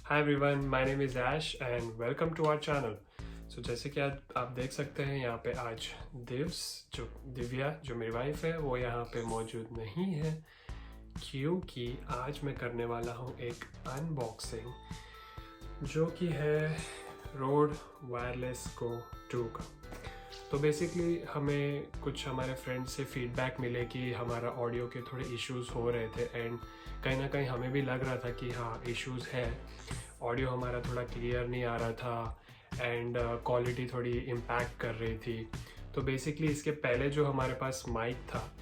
Hi everyone, my name is Ash and welcome to our channel. So जैसे कि आज आप देख सकते हैं यहाँ पे आज दिव्या जो मेरी वाइफ है वो यहाँ पे मौजूद नहीं है, क्योंकि आज मैं करने वाला हूँ एक अनबॉक्सिंग जो कि है रोड वायरलेस गो 2 का। तो बेसिकली हमें कुछ हमारे फ्रेंड्स से फीडबैक मिले कि हमारा ऑडियो के थोड़े इश्यूज़ हो रहे थे एंड कहीं ना कहीं हमें भी लग रहा था कि हाँ इश्यूज़ है, ऑडियो हमारा थोड़ा क्लियर नहीं आ रहा था एंड क्वालिटी थोड़ी इम्पैक्ट कर रही थी। तो बेसिकली इसके पहले जो हमारे पास माइक था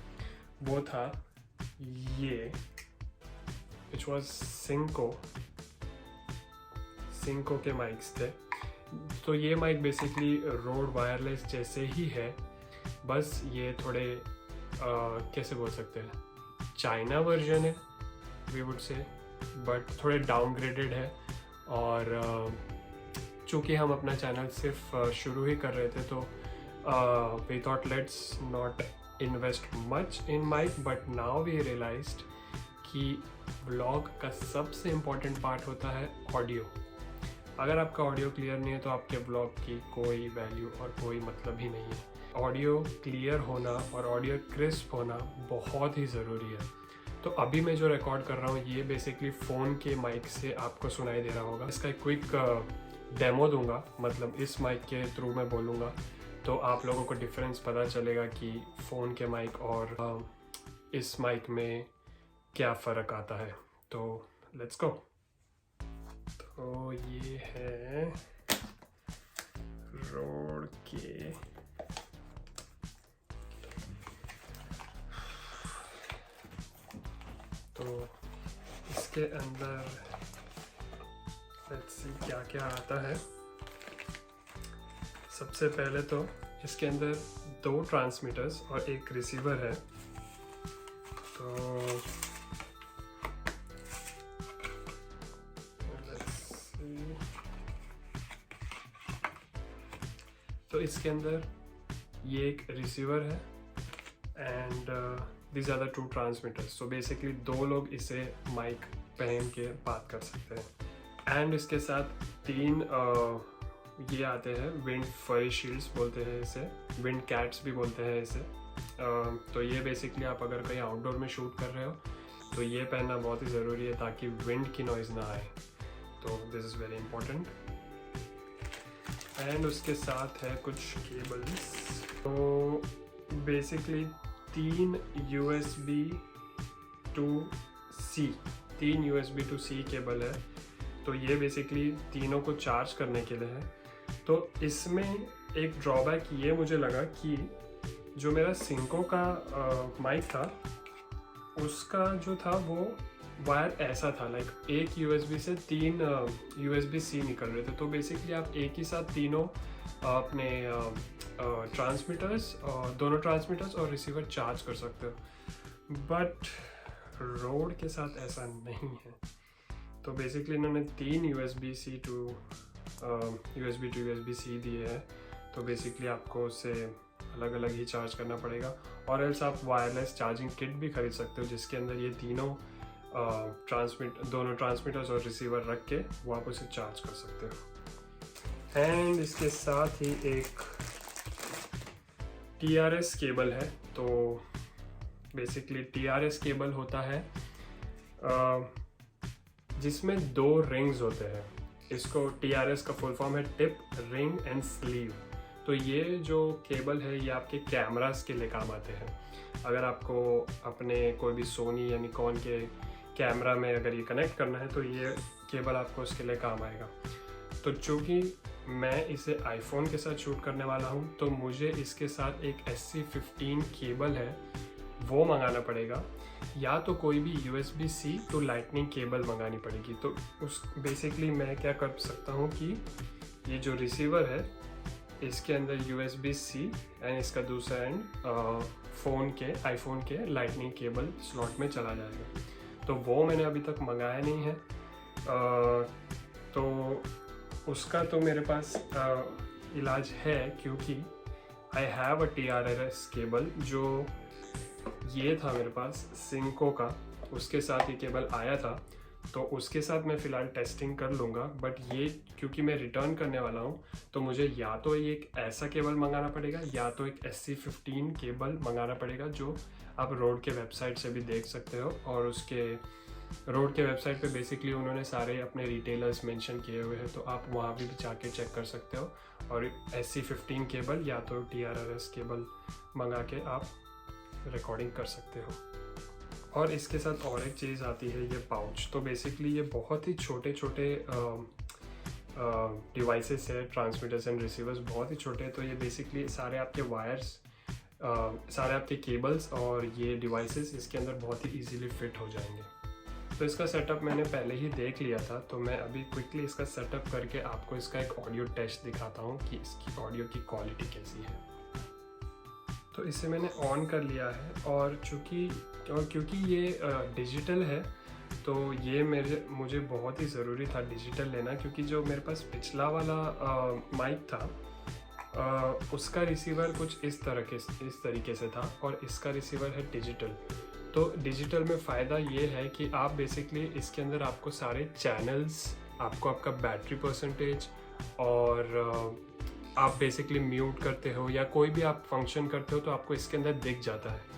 वो था ये, विच वॉज सिंको के माइक्स थे। तो ये माइक बेसिकली रोड वायरलेस जैसे ही है, बस ये थोड़े कैसे बोल सकते हैं, चाइना वर्जन है वी वुड से, बट थोड़े डाउनग्रेडेड है। और चूँकि हम अपना चैनल सिर्फ शुरू ही कर रहे थे तो we thought let's not invest much in mic, but now we realized कि व्लॉग का सबसे इम्पोर्टेंट पार्ट होता है ऑडियो। अगर आपका ऑडियो क्लियर नहीं है तो आपके व्लॉग की कोई वैल्यू और कोई मतलब ही नहीं है। ऑडियो क्लियर होना और ऑडियो क्रिस्प होना बहुत ही ज़रूरी है। तो अभी मैं जो रिकॉर्ड कर रहा हूँ ये बेसिकली फ़ोन के माइक से आपको सुनाई दे रहा होगा। इसका एक क्विक डेमो दूंगा, मतलब इस माइक के थ्रू मैं बोलूँगा तो आप लोगों को डिफरेंस पता चलेगा कि फ़ोन के माइक और इस माइक में क्या फ़र्क आता है। तो लेट्स गो। तो ये है रोड के तो इसके अंदर लेट्स सी क्या क्या आता है। सबसे पहले तो इसके अंदर 2 ट्रांसमीटर्स और एक रिसीवर है। तो इसके अंदर ये एक रिसीवर है and this are the 2 transmitters. So basically 2 लोग इसे माइक पहन के बात कर सकते हैं। एंड इसके साथ 3 ये आते हैं विंड फरी शील्ड्स बोलते हैं इसे, विंड कैट्स भी बोलते हैं इसे। तो ये बेसिकली आप अगर कहीं आउटडोर में शूट कर रहे हो तो ये पहनना बहुत ही ज़रूरी है ताकि विंड की नॉइज़ ना आए। तो this is very important. And उसके साथ है कुछ केबल्स। तो basically 3 USB to C cable है। तो ये बेसिकली तीनों को चार्ज करने के लिए है। तो इसमें एक ड्रॉबैक ये मुझे लगा कि जो मेरा सिंको का माइक था उसका जो था वो वायर ऐसा था, लाइक एक USB से 3 USB-C निकल रहे थे। तो बेसिकली आप एक ही साथ तीनों अपने ट्रांसमीटर्स, दोनों ट्रांसमीटर्स और रिसीवर चार्ज कर सकते हो, बट रोड के साथ ऐसा नहीं है। तो बेसिकली इन्होंने 3 USB-C to USB-C दिए हैं। तो बेसिकली आपको उससे अलग अलग ही चार्ज करना पड़ेगा, और एल्स आप वायरलेस चार्जिंग किट भी खरीद सकते हो जिसके अंदर ये तीनों दोनों ट्रांसमीटर्स और रिसीवर रख के वो आप उसे चार्ज कर सकते हो। एंड इसके साथ ही एक TRS केबल है। तो बेसिकली TRS केबल होता है जिसमें 2 रिंग्स होते हैं। इसको TRS का फुल फॉर्म है टिप, रिंग एंड स्लीव। तो ये जो केबल है ये आपके कैमरास के लिए काम आते हैं। अगर आपको अपने कोई भी सोनी या निकॉन के कैमरा में अगर ये कनेक्ट करना है तो ये केबल आपको उसके लिए काम आएगा। तो चूँकि मैं इसे आईफोन के साथ शूट करने वाला हूँ तो मुझे इसके साथ एक SC15 केबल है वो मंगाना पड़ेगा, या तो कोई भी USB-C तो लाइटनिंग केबल मंगानी पड़ेगी। तो उस बेसिकली मैं क्या कर सकता हूँ कि ये जो रिसीवर है इसके अंदर USB-C एंड इसका दूसरा एंड आईफोन के लाइटनिंग केबल स्लॉट में चला जाएगा। तो वो मैंने अभी तक मंगाया नहीं है। तो उसका तो मेरे पास इलाज है, क्योंकि I have a TRS cable जो ये था मेरे पास सिंको का, उसके साथ ये केबल आया था। तो उसके साथ मैं फ़िलहाल टेस्टिंग कर लूँगा। बट ये क्योंकि मैं रिटर्न करने वाला हूँ तो मुझे या तो ये एक ऐसा केबल मंगाना पड़ेगा या तो एक SC15 केबल मंगाना पड़ेगा, जो आप रोड के वेबसाइट से भी देख सकते हो। और उसके रोड के वेबसाइट पे बेसिकली उन्होंने सारे अपने रिटेलर्स मेंशन किए हुए हैं, तो आप वहाँ भी जाके चेक कर सकते हो। और SC15 केबल या तो TRRS केबल मंगा के आप रिकॉर्डिंग कर सकते हो। और इसके साथ और एक चीज़ आती है, ये पाउच। तो बेसिकली ये बहुत ही छोटे छोटे डिवाइसेस है, ट्रांसमीटर्स एंड रिसीवर्स बहुत ही छोटे हैं। तो ये बेसिकली सारे आपके वायर्स, सारे आपके केबल्स और ये डिवाइसेस इसके अंदर बहुत ही इजीली फिट हो जाएंगे। तो इसका सेटअप मैंने पहले ही देख लिया था, तो मैं अभी क्विकली इसका सेटअप करके आपको इसका एक ऑडियो टेस्ट दिखाता हूँ कि इसकी ऑडियो की क्वालिटी कैसी है। तो इसे मैंने ऑन कर लिया है, और क्योंकि ये डिजिटल है तो ये मुझे बहुत ही ज़रूरी था डिजिटल लेना, क्योंकि जो मेरे पास पिछला वाला माइक था उसका रिसीवर कुछ इस तरीके से था, और इसका रिसीवर है डिजिटल। तो डिजिटल में फ़ायदा ये है कि आप बेसिकली इसके अंदर आपको सारे चैनल्स, आपको आपका बैटरी परसेंटेज, और आप बेसिकली म्यूट करते हो या कोई भी आप फंक्शन करते हो तो आपको इसके अंदर दिख जाता है।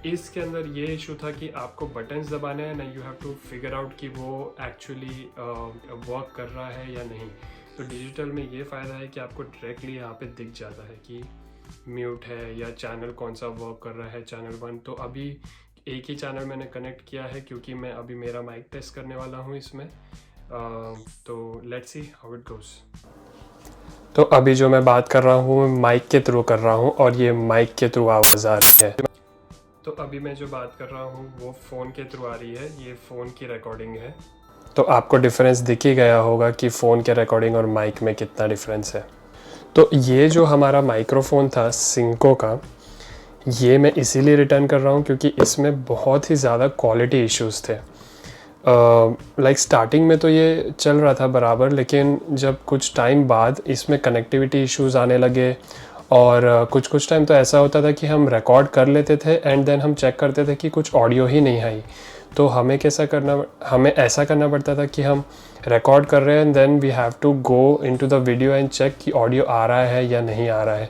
इसके अंदर ये इशू था कि आपको बटन्स दबाने हैं ना, you have to figure out कि वो एक्चुअली वर्क कर रहा है या नहीं। तो डिजिटल में ये फ़ायदा है कि आपको डायरेक्टली यहाँ पे दिख जाता है कि म्यूट है या चैनल कौन सा वर्क कर रहा है, चैनल 1। तो अभी एक ही चैनल मैंने कनेक्ट किया है क्योंकि मैं अभी मेरा माइक टेस्ट करने वाला हूँ इसमें। तो let's see how it goes. तो अभी जो मैं बात कर रहा हूँ माइक के थ्रू कर रहा हूँ, और ये माइक के थ्रू आवाज़ आ रही है। तो अभी मैं जो बात कर रहा हूँ वो फ़ोन के थ्रू आ रही है, ये फ़ोन की रिकॉर्डिंग है। तो आपको डिफरेंस दिख ही गया होगा कि फ़ोन के रिकॉर्डिंग और माइक में कितना डिफरेंस है। तो ये जो हमारा माइक्रोफोन था सिंको का, ये मैं इसीलिए रिटर्न कर रहा हूँ क्योंकि इसमें बहुत ही ज़्यादा क्वालिटी इश्यूज़ थे। लाइक स्टार्टिंग में तो ये चल रहा था बराबर, लेकिन जब कुछ टाइम बाद इसमें कनेक्टिविटी इश्यूज़ आने लगे, और कुछ टाइम तो ऐसा होता था कि हम रिकॉर्ड कर लेते थे एंड देन हम चेक करते थे कि कुछ ऑडियो ही नहीं आई। तो हमें ऐसा करना पड़ता था कि हम रिकॉर्ड कर रहे हैं and then we have to go into the video and check कि ऑडियो आ रहा है या नहीं आ रहा है।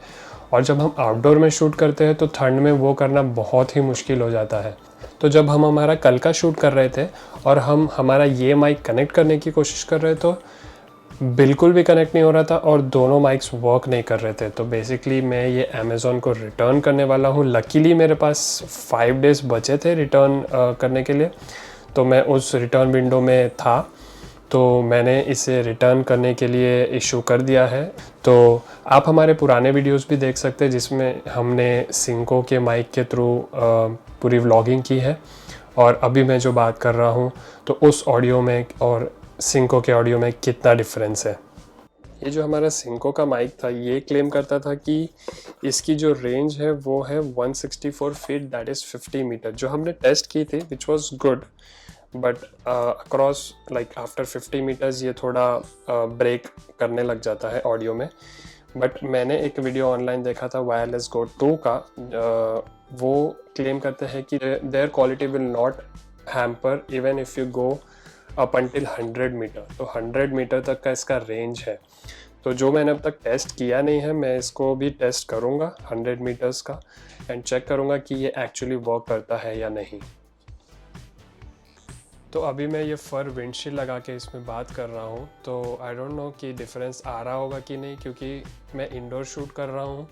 और जब हम आउटडोर में शूट करते हैं तो ठंड में वो करना बहुत ही मुश्किल हो जाता है। तो जब हम हमारा कल का शूट कर रहे थे और हम हमारा ये माइक कनेक्ट करने की कोशिश कर रहे, तो बिल्कुल भी कनेक्ट नहीं हो रहा था और दोनों माइक्स वर्क नहीं कर रहे थे। तो बेसिकली मैं ये अमेज़ॉन को रिटर्न करने वाला हूँ। लकीली मेरे पास 5 डेज़ बचे थे रिटर्न करने के लिए, तो मैं उस रिटर्न विंडो में था, तो मैंने इसे रिटर्न करने के लिए इशू कर दिया है। तो आप हमारे पुराने वीडियोस भी देख सकते हैं जिसमें हमने सिंको के माइक के थ्रू पूरी व्लॉगिंग की है। और अभी मैं जो बात कर रहा हूँ तो उस ऑडियो में और सिंको के ऑडियो में कितना डिफरेंस है। ये जो हमारा सिंको का माइक था ये क्लेम करता था कि इसकी जो रेंज है वो है 164 फीट, दैट इज़ 50 मीटर। जो हमने टेस्ट की थी which was good, but across like after 50 meters ये थोड़ा ब्रेक करने लग जाता है ऑडियो में। बट मैंने एक वीडियो ऑनलाइन देखा था वायरलेस गो 2 का, वो क्लेम करते हैं कि their quality will not hamper even if you go up until 100 meter. तो 100 मीटर तक का इसका रेंज है। तो जो मैंने अब तक टेस्ट किया नहीं है, मैं इसको भी टेस्ट करूँगा 100 मीटर्स का एंड चेक करूँगा कि ये एक्चुअली वर्क करता है या नहीं। तो अभी मैं ये फर विंडशील्ड लगा के इसमें बात कर रहा हूँ, तो आई डोंट नो कि डिफरेंस आ रहा होगा कि नहीं, क्योंकि मैं इंडोर शूट कर रहा हूँ।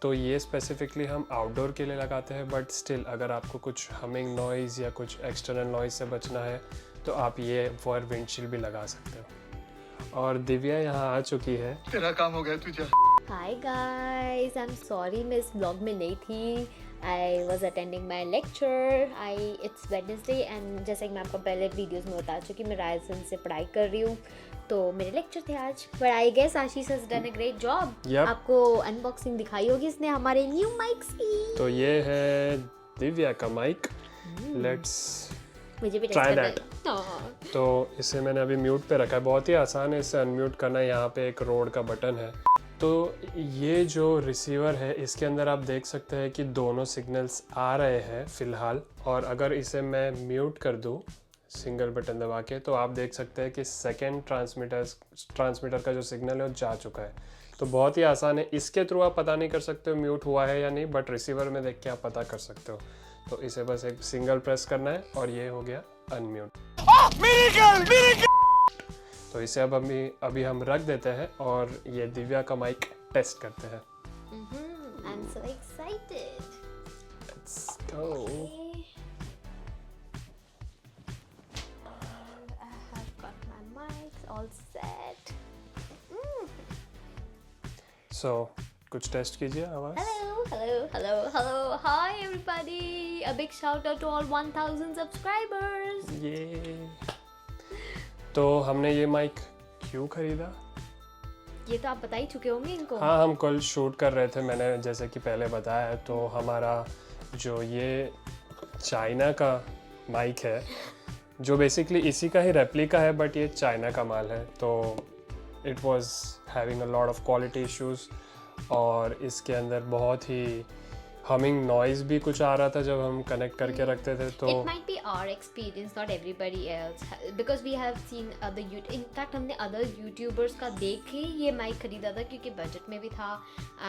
तो ये स्पेसिफिकली हम आउटडोर के लिए लगाते हैं, बट स्टिल अगर आपको कुछ हमिंग नॉइज़ या कुछ एक्सटर्नल नॉइज़ से बचना है तो आप ये फर विंडशील्ड भी लगा सकते हो। और दिव्या यहाँ आ चुकी है। तेरा काम हो गया तुझे। Hi guys, I am sorry मैं इस ब्लॉग में नहीं थी। I was attending my lecture. It's Wednesday and जैसे कि मैं आपको पहले वीडियोस में बता चुकी, मैं रायसन से पढ़ाई कर रही हूँ, तो मेरे लेक्चर थे आज। But I guess Ashish has done a great job. आपको अनबॉक्सिंग दिखाई होगी इसने हमारे न्यू माइक्स की। तो ये है दिव्या का माइक। लेट्स मुझे भी ट्राई दैट। तो इसे मैंने अभी म्यूट पे रखा है, बहुत ही आसान है इसे अनम्यूट करना। यहाँ पे एक रोड का बटन है। तो ये जो रिसीवर है इसके अंदर आप देख सकते हैं कि दोनों सिग्नल्स आ रहे हैं फ़िलहाल। और अगर इसे मैं म्यूट कर दूँ सिंगल बटन दबा के, तो आप देख सकते हैं कि सेकेंड ट्रांसमीटर का जो सिग्नल है वो जा चुका है। तो बहुत ही आसान है, इसके थ्रू आप पता नहीं कर सकते हो म्यूट हुआ है या नहीं, बट रिसीवर में देख के आप पता कर सकते हो। तो इसे बस एक सिंगल प्रेस करना है और ये हो गया अनम्यूट। तो इसे अब अभी हम रख देते हैं और ये दिव्या का माइक टेस्ट करते हैं। I'm so excited. Let's go. Okay. And I have got my mics all set. So कुछ टेस्ट कीजिए आवाज। Hello. Hi everybody. A big shout out to all 1000 subscribers. ये तो हमने ये माइक क्यों खरीदा? ये तो आप बता ही चुके होंगे इनको। हाँ, हम कल शूट कर रहे थे, मैंने जैसे कि पहले बताया है। तो हमारा जो ये चाइना का माइक है, जो बेसिकली इसी का ही रेप्लिका है, बट ये चाइना का माल है। तो it was having a lot of quality issues और इसके अंदर बहुत ही हमिंग नॉइज़ भी कुछ आ रहा था जब हम कनेक्ट करके रखते थे। तो It might be our experience, not everybody else, because we have seen other in fact हमने other YouTubers का देख के ये माइक खरीदा था क्योंकि बजट में भी था,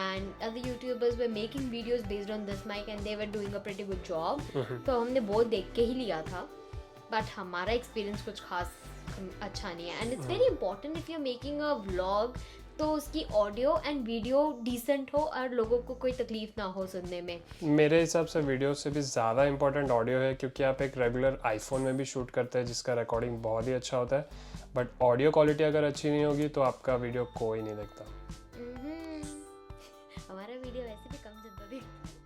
and other YouTubers were making videos based on this mic and they were doing a pretty good job. तो हमने बहुत देख के ही लिया था, but हमारा एक्सपीरियंस कुछ खास अच्छा नहीं है। And it's very important if you're making a vlog तो उसकी ऑडियो एंड वीडियो डिसेंट हो और लोगों को कोई तकलीफ ना हो सुनने में। मेरे हिसाब से वीडियो से भी ज़्यादा इंपॉर्टेंट ऑडियो है, क्योंकि आप एक रेगुलर आईफोन में भी शूट करते हैं जिसका रिकॉर्डिंग बहुत ही अच्छा होता है, बट ऑडियो क्वालिटी अगर अच्छी नहीं होगी तो आपका वीडियो कोई नहीं देखता। हमारा वीडियो वैसे भी कम जनता देखती।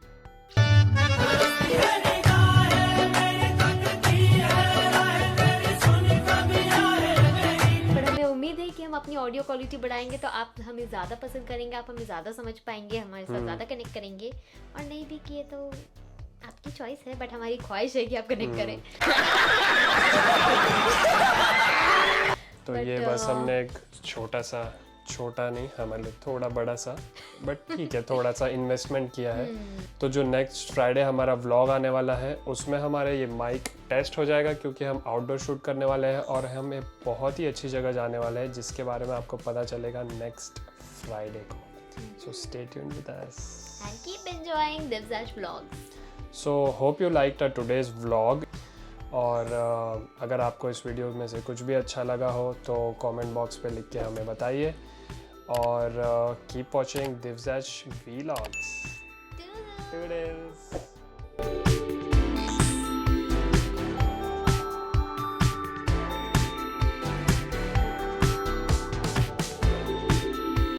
उम्मीद है कि हम अपनी ऑडियो क्वालिटी बढ़ाएंगे तो आप हमें ज़्यादा पसंद करेंगे, आप हमें ज़्यादा समझ पाएंगे, हमारे साथ ज़्यादा कनेक्ट करेंगे, और नहीं भी किए तो आपकी चॉइस है, बट हमारी ख्वाहिश है कि आप कनेक्ट करें। तो ये बस हमने एक छोटा नहीं, हमारे लिए थोड़ा बड़ा सा, बट ठीक है, थोड़ा सा इन्वेस्टमेंट किया है। तो जो नेक्स्ट फ्राइडे हमारा व्लॉग आने वाला है उसमें हमारे ये माइक टेस्ट हो जाएगा, क्योंकि हम आउटडोर शूट करने वाले हैं और हम एक बहुत ही अच्छी जगह जाने वाले हैं जिसके बारे में आपको पता चलेगा नेक्स्ट फ्राइडे को। So stay tuned with us and keep enjoying Divyash vlogs. So hope you liked our today's vlog. और अगर आपको इस वीडियो में से कुछ भी अच्छा लगा हो तो कमेंट बॉक्स पे लिख के हमें बताइए, और कीप वॉचिंग दिव्याश व्लॉग्स।